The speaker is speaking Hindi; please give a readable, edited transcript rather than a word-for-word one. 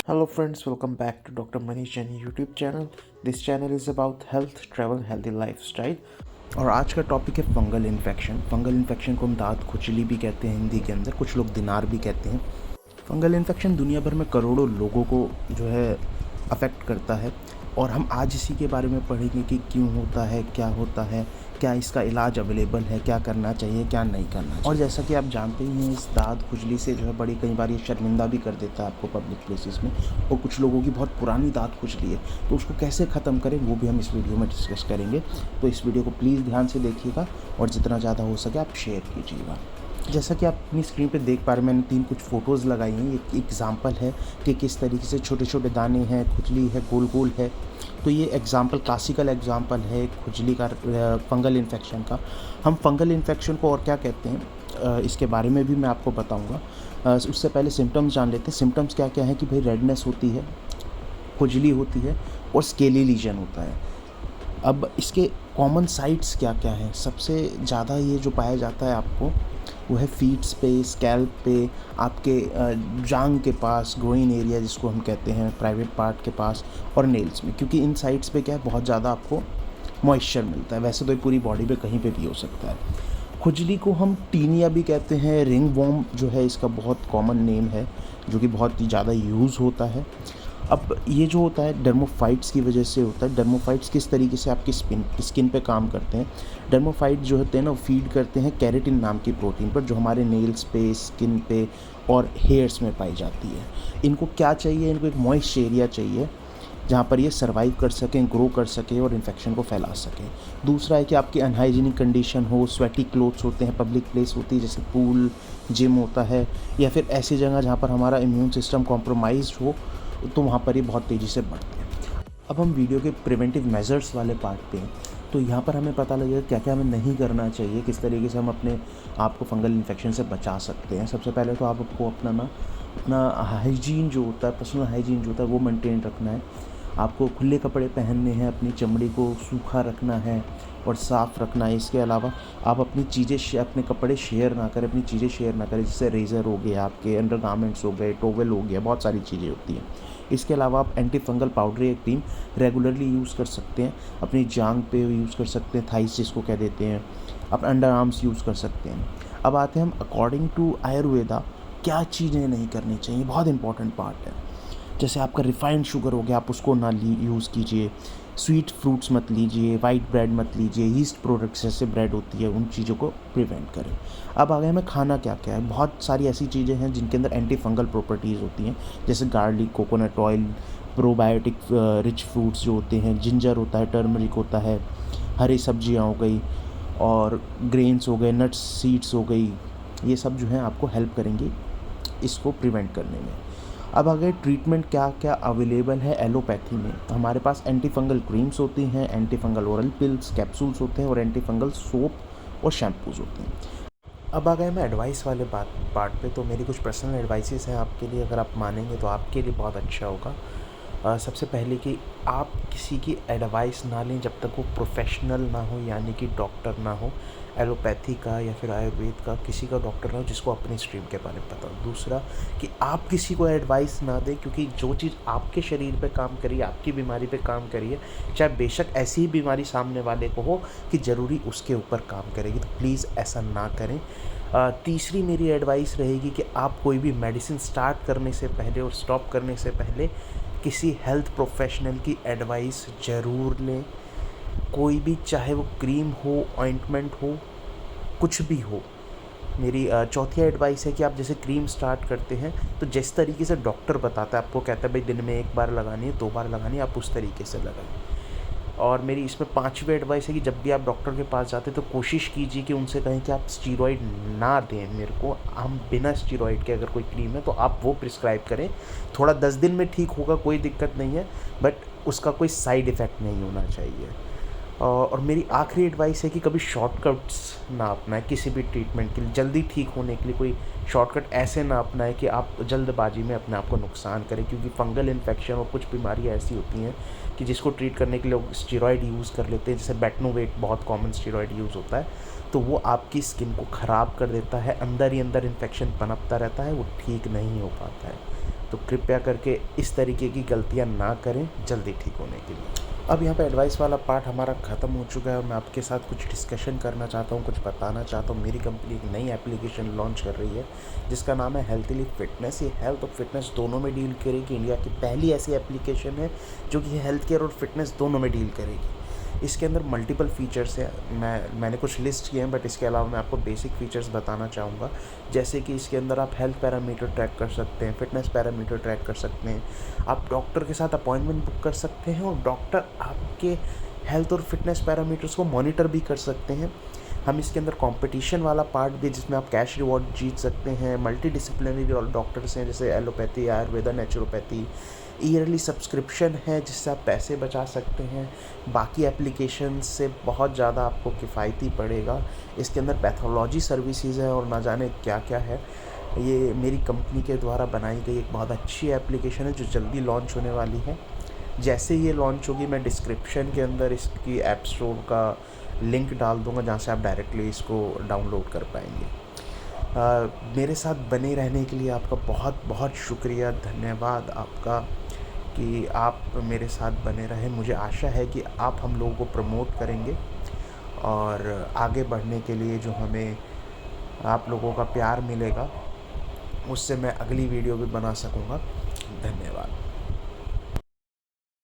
Hello friends, welcome back to Dr. Manish Jain YouTube channel. This channel is about health, travel, healthy lifestyle. और आज का टॉपिक है फंगल इन्फेक्शन। फंगल इन्फेक्शन को हम दांत खुजली भी कहते हैं हिंदी के अंदर, कुछ लोग दिनार भी कहते हैं। फंगल इन्फेक्शन दुनिया भर में करोड़ों लोगों को जो है अफेक्ट करता है और हम आज इसी के बारे में पढ़ेंगे कि क्यों होता है, क्या इसका इलाज अवेलेबल है, क्या करना चाहिए, क्या नहीं करना चाहिए। और जैसा कि आप जानते ही हैं, इस दांत खुजली से जो है बड़ी कई बार ये शर्मिंदा भी कर देता है आपको पब्लिक प्लेसेस में। और कुछ लोगों की बहुत पुरानी दांत खुजली है, तो उसको कैसे ख़त्म करें वो भी हम इस वीडियो में डिस्कस करेंगे। तो इस वीडियो को प्लीज़ ध्यान से देखिएगा और जितना ज़्यादा हो सके आप शेयर कीजिएगा। जैसा कि आप अपनी स्क्रीन पे देख पा रहे हैं, मैंने 3 कुछ फ़ोटोज़ लगाई हैं। एक एग्ज़ाम्पल है कि किस तरीके से छोटे छोटे दाने हैं, खुजली है, गोल गोल है। तो ये एग्ज़ाम्पल क्लासिकल एग्ज़ाम्पल है खुजली का, फंगल इन्फेक्शन का। हम फंगल इन्फेक्शन को और क्या कहते हैं इसके बारे में भी मैं आपको बताऊँगा। उससे पहले सिम्टम्स जान लेते हैं। सिम्टम्स क्या क्या है कि भाई रेडनेस होती है, खुजली होती है और स्केली लीजन होता है। अब इसके कॉमन साइट्स क्या क्या हैं? सबसे ज़्यादा ये जो पाया जाता है आपको वो है फीट्स पे, स्कैल्प पे, आपके जांघ के पास, ग्रोइन एरिया जिसको हम कहते हैं, प्राइवेट पार्ट के पास और नेल्स में, क्योंकि इन साइट्स पे क्या है बहुत ज़्यादा आपको मॉइस्चर मिलता है। वैसे तो ये पूरी बॉडी पे कहीं पे भी हो सकता है। खुजली को हम टीनिया भी कहते हैं। रिंग वॉर्म जो है इसका बहुत कॉमन नेम है, जो कि बहुत ही ज़्यादा यूज़ होता है। अब ये जो होता है डर्मोफाइट्स की वजह से होता है। डर्मोफाइट्स किस तरीके से आपकी स्किन पे काम करते हैं? डर्मोफाइट जो होते हैं ना, वो फीड करते हैं केराटिन नाम की प्रोटीन पर, जो हमारे नेल्स पे, स्किन पे और हेयर्स में पाई जाती है। इनको क्या चाहिए? इनको एक मॉइस्ट एरिया चाहिए जहाँ पर ये सर्वाइव कर सकें, ग्रो कर सकें और इन्फेक्शन को फैला सकें। दूसरा है कि आपकी अनहाइजीनिक कंडीशन हो, स्वेटी क्लोथ्स होते हैं, पब्लिक प्लेस होती है जैसे पूल, जिम होता है, या फिर ऐसी जगह जहाँ पर हमारा इम्यून सिस्टम कॉम्प्रोमाइज़ हो, तो वहाँ पर ये बहुत तेज़ी से बढ़ते हैं। अब हम वीडियो के प्रिवेंटिव मेजर्स वाले पार्ट पे हैं, तो यहाँ पर हमें पता लगेगा क्या क्या हमें नहीं करना चाहिए, किस तरीके से हम अपने आप को फंगल इन्फेक्शन से बचा सकते हैं। सबसे पहले तो आपको अपना हाइजीन जो होता है, पर्सनल हाइजीन जो होता है वो मेंटेन रखना है। आपको खुले कपड़े पहनने हैं, अपनी चमड़ी को सूखा रखना है और साफ़ रखना है। इसके अलावा आप अपनी चीज़ें अपने कपड़े शेयर ना करें, अपनी चीज़ें शेयर ना करें, जैसे रेज़र हो गया, आपके अंडरगारमेंट्स हो गए, टॉवेल हो गया, बहुत सारी चीज़ें होती हैं। इसके अलावा आप एंटी फंगल पाउडर या क्रीम रेगुलरली यूज़ कर सकते हैं। अपनी जांघ पे यूज़ कर सकते हैं, थाइस जिसको कह देते हैं, आप अंडर आर्म्स यूज़ कर सकते हैं। अब आते हैं हम अकॉर्डिंग टू आयुर्वेदा क्या चीज़ें नहीं करनी चाहिए, बहुत इंपॉर्टेंट पार्ट है। जैसे आपका रिफाइंड शुगर हो गया, आप उसको ना यूज़ कीजिए। स्वीट फ्रूट्स मत लीजिए, वाइट ब्रेड मत लीजिए, यीस्ट प्रोडक्ट्स जैसे ब्रेड होती है उन चीज़ों को प्रिवेंट करें। अब आ गए हमें खाना क्या क्या है। बहुत सारी ऐसी चीज़ें हैं जिनके अंदर एंटी फंगल प्रॉपर्टीज़ होती हैं, जैसे garlic, coconut oil, probiotic rich fruits जो होते हैं, जिंजर होता है, टर्मरिक होता है, हरी सब्जियाँ हो गई और ग्रेन्स हो गए, नट्स, सीड्स हो गई। ये सब जो है आपको हेल्प करेंगी इसको प्रिवेंट करने में। अब अगर ट्रीटमेंट क्या क्या अवेलेबल है एलोपैथी में, हमारे पास एंटी फंगल क्रीम्स होती हैं, anti fungal oral pills, capsules होते हैं और एंटी फंगल सोप और शैम्पूज़ होते हैं। अब आ गए मैं एडवाइस वाले पार्ट पे। तो मेरी कुछ पर्सनल एडवाइसेस हैं आपके लिए, अगर आप मानेंगे तो आपके लिए बहुत अच्छा होगा। सबसे पहले कि आप किसी की एडवाइस ना लें जब तक वो प्रोफेशनल ना हो, यानी कि डॉक्टर ना हो, एलोपैथी का या फिर आयुर्वेद का किसी का डॉक्टर ना हो जिसको अपनी स्ट्रीम के बारे में पता हो। दूसरा कि आप किसी को एडवाइस ना दें, क्योंकि जो चीज़ आपके शरीर पे काम करी है, आपकी बीमारी पे काम करी है, चाहे बेशक ऐसी ही बीमारी सामने वाले को हो कि ज़रूरी उसके ऊपर काम करेगी, तो प्लीज़ ऐसा ना करें। तीसरी मेरी एडवाइस रहेगी कि आप कोई भी मेडिसिन स्टार्ट करने से पहले और स्टॉप करने से पहले किसी हेल्थ प्रोफेशनल की एडवाइस ज़रूर लें। कोई भी, चाहे वो क्रीम हो, ऑइंटमेंट हो, कुछ भी हो। मेरी चौथी एडवाइस है कि आप जैसे क्रीम स्टार्ट करते हैं तो जिस तरीके से डॉक्टर बताता है, आपको कहता है भाई दिन में 1 बार लगानी है, 2 बार लगानी है, आप उस तरीके से लगाएं। और मेरी इसमें 5वीं एडवाइस है कि जब भी आप डॉक्टर के पास जाते हैं तो कोशिश कीजिए कि उनसे कहें कि आप स्टीरॉइड ना दें मेरे को, हम बिना स्टीरॉइड के अगर कोई क्रीम है तो आप वो प्रिस्क्राइब करें। थोड़ा 10 दिन में ठीक होगा, कोई दिक्कत नहीं है, बट उसका कोई साइड इफ़ेक्ट नहीं होना चाहिए। और मेरी आखिरी एडवाइस है कि कभी शॉर्टकट्स ना अपनाएं किसी भी ट्रीटमेंट के लिए। जल्दी ठीक होने के लिए कोई शॉर्टकट ऐसे ना अपनाएं कि आप जल्दबाजी में अपने आप को नुकसान करें, क्योंकि फंगल इन्फेक्शन और कुछ बीमारियां ऐसी होती हैं कि जिसको ट्रीट करने के लिए लोग स्टेरॉयड यूज़ कर लेते हैं। जैसे बेटनोवेट बहुत कॉमन स्टेरॉयड यूज़ होता है, तो वो आपकी स्किन को ख़राब कर देता है, अंदर ही अंदर इन्फेक्शन पनपता रहता है, वो ठीक नहीं हो पाता है। तो कृपया करके इस तरीके की गलतियाँ ना करें जल्दी ठीक होने के लिए। अब यहाँ पे एडवाइस वाला पार्ट हमारा ख़त्म हो चुका है और मैं आपके साथ कुछ डिस्कशन करना चाहता हूँ, कुछ बताना चाहता हूँ। मेरी कंपनी एक नई एप्लीकेशन लॉन्च कर रही है जिसका नाम है हेल्थली फिटनेस। ये हेल्थ और फिटनेस दोनों में डील करेगी। इंडिया की पहली ऐसी एप्लीकेशन है जो कि हेल्थ केयर और फिटनेस दोनों में डील करेगी। इसके अंदर मल्टीपल फ़ीचर्स हैं। मैंने कुछ लिस्ट किए हैं, बट इसके अलावा मैं आपको बेसिक फ़ीचर्स बताना चाहूँगा। जैसे कि इसके अंदर आप हेल्थ पैरामीटर ट्रैक कर सकते हैं, फिटनेस पैरामीटर ट्रैक कर सकते हैं, आप डॉक्टर के साथ अपॉइंटमेंट बुक कर सकते हैं और डॉक्टर आपके हेल्थ और फिटनेस पैरामीटर्स को मॉनिटर भी कर सकते हैं। हम इसके अंदर कंपटीशन वाला पार्ट भी, जिसमें आप कैश रिवॉर्ड जीत सकते हैं। मल्टी डिसिप्लिनरी डॉक्टर्स हैं, जैसे allopathy, Ayurveda, naturopathy. Yearly subscription है जिससे आप पैसे बचा सकते हैं। बाकी एप्लीकेशन से बहुत ज़्यादा आपको किफ़ायती पड़ेगा। इसके अंदर पैथोलॉजी सर्विसेज है और ना जाने क्या क्या है। ये मेरी कंपनी के द्वारा बनाई गई एक बहुत अच्छी एप्लीकेशन है जो जल्दी लॉन्च होने वाली है। जैसे ये लॉन्च होगी मैं डिस्क्रिप्शन के अंदर इसकी ऐप स्टोर का लिंक डाल दूँगा, जहाँ से आप डायरेक्टली इसको डाउनलोड कर पाएंगे। मेरे साथ बने रहने के लिए आपका बहुत बहुत शुक्रिया, धन्यवाद आपका कि आप मेरे साथ बने रहें। मुझे आशा है कि आप हम लोगों को प्रमोट करेंगे और आगे बढ़ने के लिए जो हमें आप लोगों का प्यार मिलेगा उससे मैं अगली वीडियो भी बना सकूँगा। धन्यवाद।